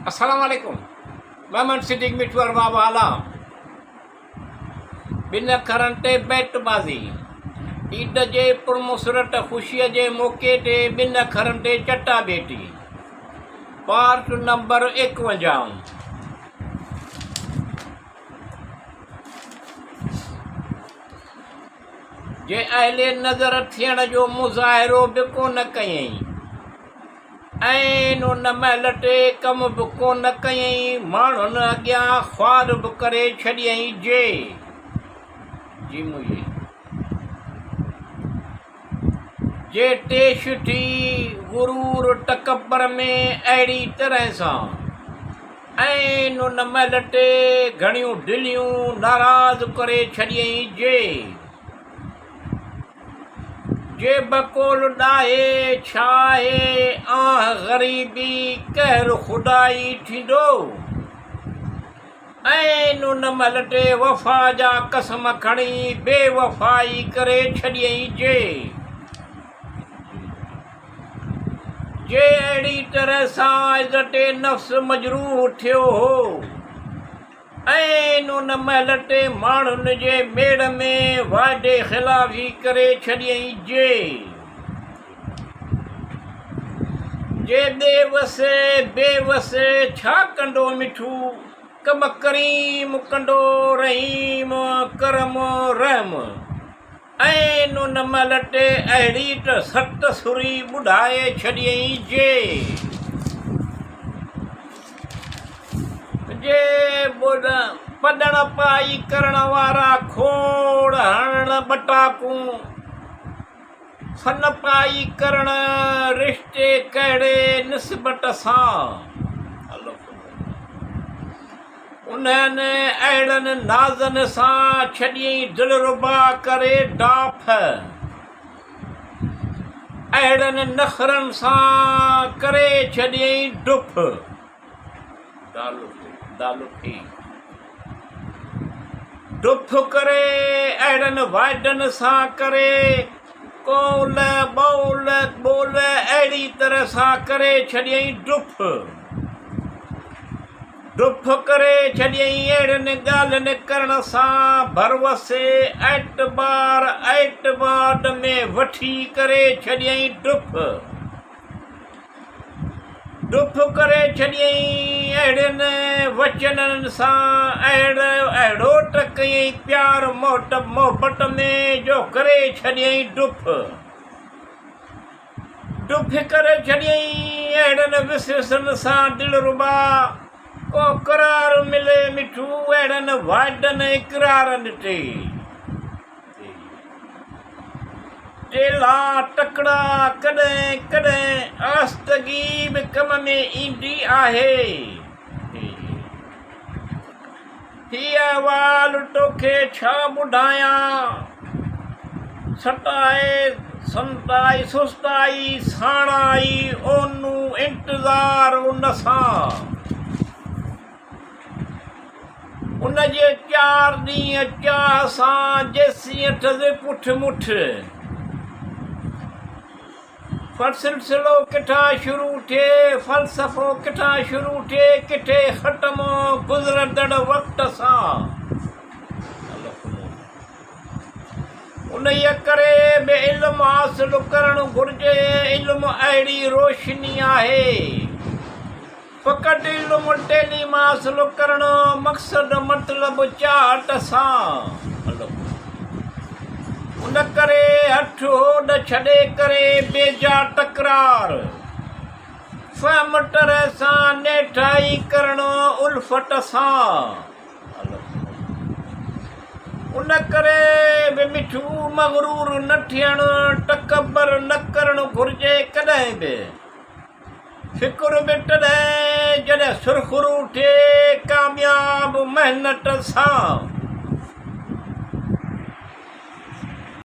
अस्सलामुअलैकुम। मोहम्मद सिद्दीक मिठू अरबाब आला बिन अखरनि ते बैतबाज़ी ईद जे पुरमुसरत ख़ुशीअ जे मौक़े ते बिन अखरनि ते चटाभेटी पार्ट नंबर 51। जे अहले नज़र थियण जो मुज़ाहिरो बि कोन कयईं ऐं उन महिल ते कम बि कोन कयईं, माण्हुनि अॻियां ख्वार बि करे छॾियईं जे टेश थी गुरूर तकबर में अहिड़ी तरह सां ऐं उन महिल ते घणियूं दिलियूं नाराज़ करे छॾियईं जे बकोल ॾाहे छा आहे आह ग़रीबी कहर खुदाई थींदो ऐं उन महिल ते वफ़ा जा कसम खणी बेवफ़ाई करे छॾियईं जे अहिड़ी तरह सां इज़त नफ़्स मजरूह थियो हो ऐं उन महिल ते माण्हुनि जे मेड़ में वाइदे ख़िलाफ़ी करे छॾियईं जे बेवस छा कंदो मिठू कम करीम कंदो रहीम करम रहम ऐं उन महिल ते अहिड़ी त सत सुरी ॿुधाए छॾियईं जे पॾण पाई करण वारा खोड़ हणण बटाकूं फन पाई करण रिश्ते कहिड़े निस्बत सां उन्हनि अहिड़नि नाज़नि सां छॾियईं दिलरुबा करे डाफ अहिड़नि नख़रनि सां करे छॾियईं डुफ डुफ करे अहिड़नि वाइदनि सां करे कौल ॿोल अहिड़ी तरह सां करे छॾियईं डुफ करे छॾियईं अहिड़नि ॻाल्हियुनि करण सां भरवसे एतबार में वठी करे छॾियईं डुफ करे छॾियईं अहिड़नि वचननि सां अहिड़ो त कयईं प्यार मोहबत में जो करे छॾियईं डुफ करे छॾियईं अहिड़नि विसवसनि सां दिलरुबा को करार मिले मिठू अहिड़नि वाइदनि इक़रारनि ते टेला तकड़ा कॾहिं कॾहिं आस्तगी बि कम में ईंदी आहे हीअ अहवाल तोखे छा ॿुधायां संताई सुस्ताई साणाई ओनू इंतज़ार उन सां उन जे 4 ॾींहं चाह सां जेसीं अठि पुठ मुठ सिलसिलो किथां शुरू थिए फ़लसफ़ो किथां शुरू थिए किथे ख़तमु गुज़रंदड़ वक़्त सां उन्हीअ करे बि इल्मु हासिलु करणु घुरिजे। इल्मु अहिड़ी रोशनी आहे फ़क़ति इल्मु तइलीम हासिलु करणु मक़सदु मतिलबु चाहत सां उन करे हथ होॾ छॾे करे बेजा तकरार फ़हम तरह सां नेठाई करणु उल्फत सां उन करे बि मिठू मग़रूर न थियणु तकबर न करणु घुरिजे कॾहिं बि फ़िक्र बि तॾहिं जॾहिं सुरख़ुरू थिए कामयाब महिनत सां